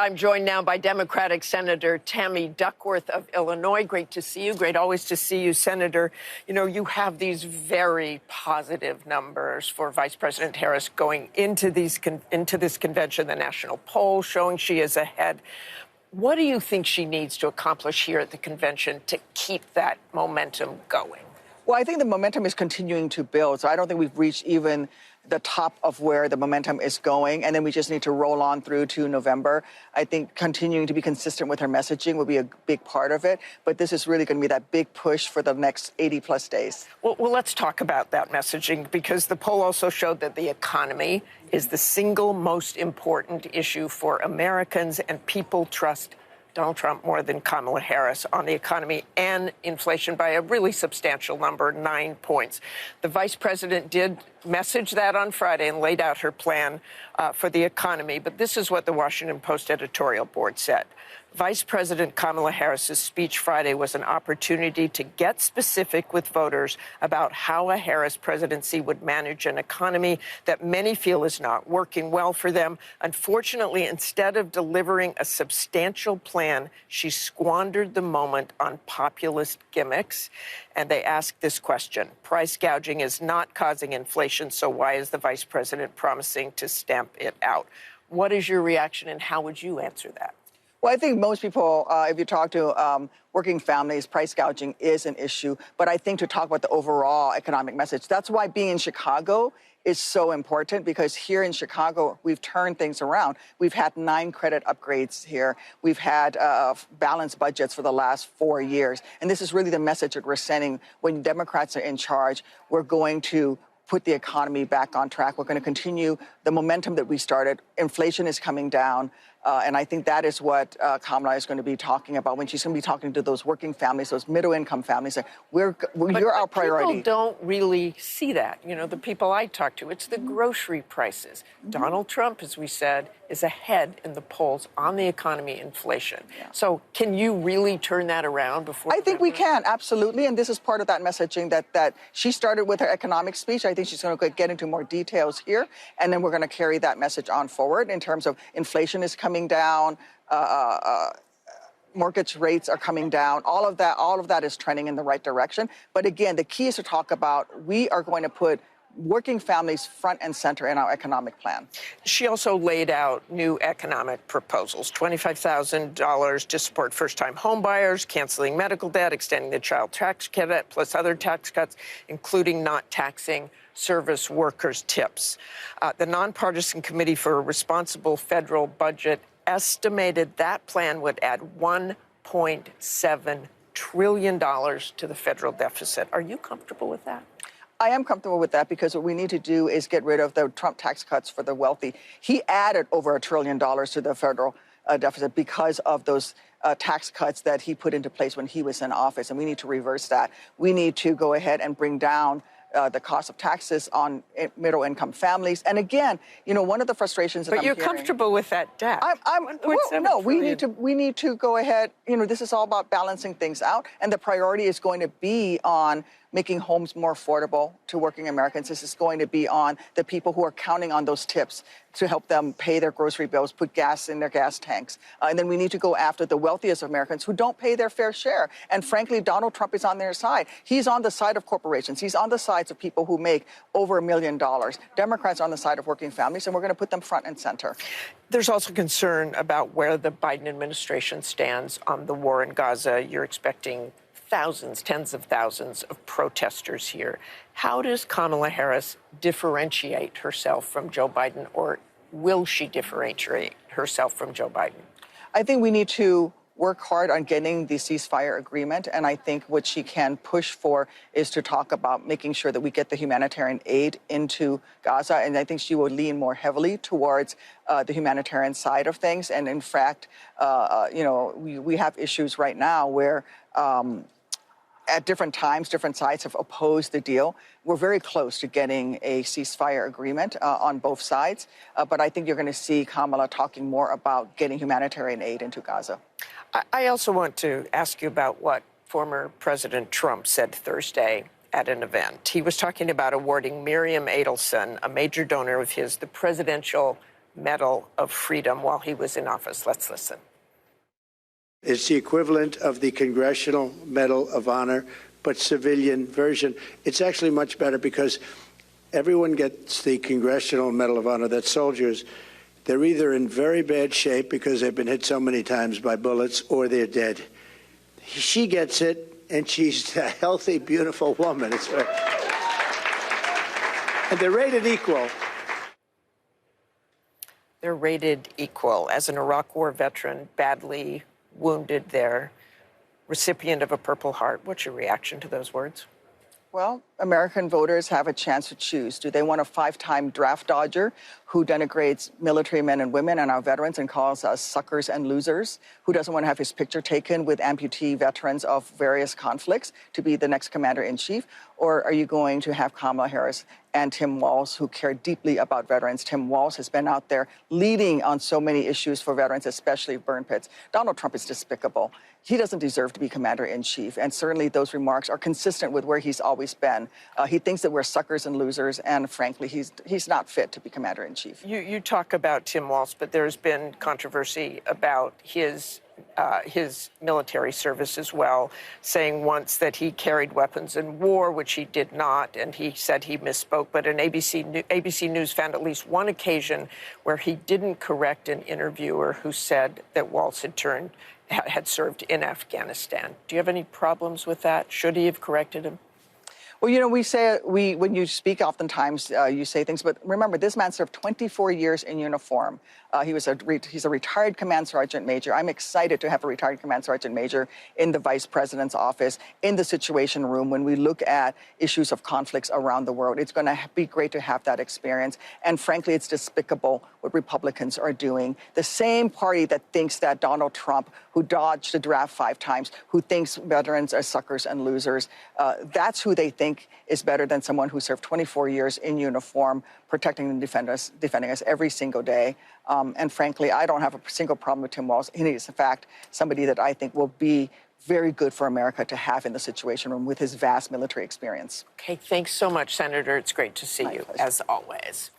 I'm joined now by Democratic Senator Tammy Duckworth of Illinois. Great to see you. Great always to see you, Senator. You know, you have these very positive numbers for Vice President Harris going into this convention, the national poll showing she is ahead. What do you think she needs to accomplish here at the convention to keep that momentum going? Well, I think the momentum is continuing to build. So I don't think we've reached even the top of where the momentum is going. And then we just need to roll on through to November. I think continuing to be consistent with her messaging will be a big part of it. But this is really going to be that big push for the next 80 plus days. Well, let's talk about that messaging, because the poll also showed that the economy is the single most important issue for Americans, and people trust Donald Trump more than Kamala Harris on the economy and inflation by a really substantial number, 9 points. The vice president did message that on Friday and laid out her plan for the economy. But this is what the Washington Post editorial board said. Vice President Kamala Harris's speech Friday was an opportunity to get specific with voters about how a Harris presidency would manage an economy that many feel is not working well for them. Unfortunately, instead of delivering a substantial plan, she squandered the moment on populist gimmicks. And they asked this question: price gouging is not causing inflation, so why is the vice president promising to stamp it out? What is your reaction, and how would you answer that? Well, I think most people, if you talk to working families, price gouging is an issue. But I think to talk about the overall economic message, that's why being in Chicago is so important, because here in Chicago, we've turned things around. We've had 9 credit upgrades here. We've had balanced budgets for the last 4 years. And this is really the message that we're sending. When Democrats are in charge, we're going to put the economy back on track. We're going to continue the momentum that we started. Inflation is coming down. And I think that is what Kamala is going to be talking about when she's going to be talking to those working families, those middle-income families. You're our priority. People don't really see that. You know, the people I talk to, it's the grocery prices. Donald Trump, as we said, is ahead in the polls on the economy, inflation. Yeah. So can you really turn that around before? I think we can, absolutely. And this is part of that messaging that she started with her economic speech. I think she's going to get into more details here. And then we're going to carry that message on forward in terms of inflation is coming down, mortgage rates are coming down. All of that is trending in the right direction. But again, the key is to talk about we are going to put working families front and center in our economic plan. She also laid out new economic proposals: $25,000 to support first-time home buyers, canceling medical debt, extending the child tax credit, plus other tax cuts, including not taxing service workers' tips. The Nonpartisan Committee for a Responsible Federal Budget estimated that plan would add $1.7 trillion to the federal deficit. Are you comfortable with that? I am comfortable with that, because what we need to do is get rid of the Trump tax cuts for the wealthy. He added over $1 trillion to the federal deficit because of those tax cuts that he put into place when he was in office, and we need to reverse that. We need to go ahead and bring down the cost of taxes on middle-income families. And again, you know, one of the frustrations that But you're comfortable with that debt. We need to go ahead. You know, this is all about balancing things out, and the priority is going to be on making homes more affordable to working Americans. This is going to be on the people who are counting on those tips to help them pay their grocery bills, put gas in their gas tanks. And then we need to go after the wealthiest Americans who don't pay their fair share. And frankly, Donald Trump is on their side. He's on the side of corporations. He's on the sides of people who make over $1 million. Democrats are on the side of working families, and we're going to put them front and center. There's also concern about where the Biden administration stands on the war in Gaza. You're expecting thousands, tens of thousands of protesters here. How does Kamala Harris differentiate herself from Joe Biden, or will she differentiate herself from Joe Biden? I think we need to work hard on getting the ceasefire agreement. And I think what she can push for is to talk about making sure that we get the humanitarian aid into Gaza. And I think she will lean more heavily towards the humanitarian side of things. And in fact, you know, we have issues right now where at different times, different sides have opposed the deal. We're very close to getting a ceasefire agreement on both sides. But I think you're going to see Kamala talking more about getting humanitarian aid into Gaza. I also want to ask you about what former President Trump said Thursday at an event. He was talking about awarding Miriam Adelson, a major donor of his, the Presidential Medal of Freedom while he was in office. Let's listen. It's the equivalent of the Congressional Medal of Honor, but civilian version. It's actually much better because everyone gets the Congressional Medal of Honor. That's soldiers. They're either in very bad shape because they've been hit so many times by bullets, or they're dead. She gets it, and she's a healthy, beautiful woman. It's very... And they're rated equal. They're rated equal. As an Iraq War veteran, badly wounded there, recipient of a Purple Heart, what's your reaction to those words? Well, American voters have a chance to choose. Do they want a 5-time draft dodger who denigrates military men and women and our veterans and calls us suckers and losers, who doesn't want to have his picture taken with amputee veterans of various conflicts to be the next commander-in-chief? Or are you going to have Kamala Harris and Tim Walz, who care deeply about veterans? Tim Walz has been out there leading on so many issues for veterans, especially burn pits. Donald Trump is despicable. He doesn't deserve to be commander-in-chief, and certainly those remarks are consistent with where he's always been. He thinks that we're suckers and losers, and frankly, he's not fit to be commander-in-chief. You talk about Tim Walz, but there's been controversy about his military service as well, saying once that he carried weapons in war, which he did not, and he said he misspoke. But an ABC News found at least one occasion where he didn't correct an interviewer who said that Walz had served in Afghanistan. Do you have any problems with that? Should he have corrected him? Well, you know, when you speak, oftentimes you say things, but remember, this man served 24 years in uniform. He's a retired command sergeant major. I'm excited to have a retired command sergeant major in the vice president's office, in the Situation Room, when we look at issues of conflicts around the world. It's going to be great to have that experience. And frankly, it's despicable what Republicans are doing. The same party that thinks that Donald Trump, who dodged the draft 5 times, who thinks veterans are suckers and losers, that's who they think is better than someone who served 24 years in uniform, protecting and defending us every single day. And frankly, I don't have a single problem with Tim Walz. He is, in fact, somebody that I think will be very good for America to have in the Situation Room with his vast military experience. Okay, thanks so much, Senator. It's great to see you, pleasure. as always.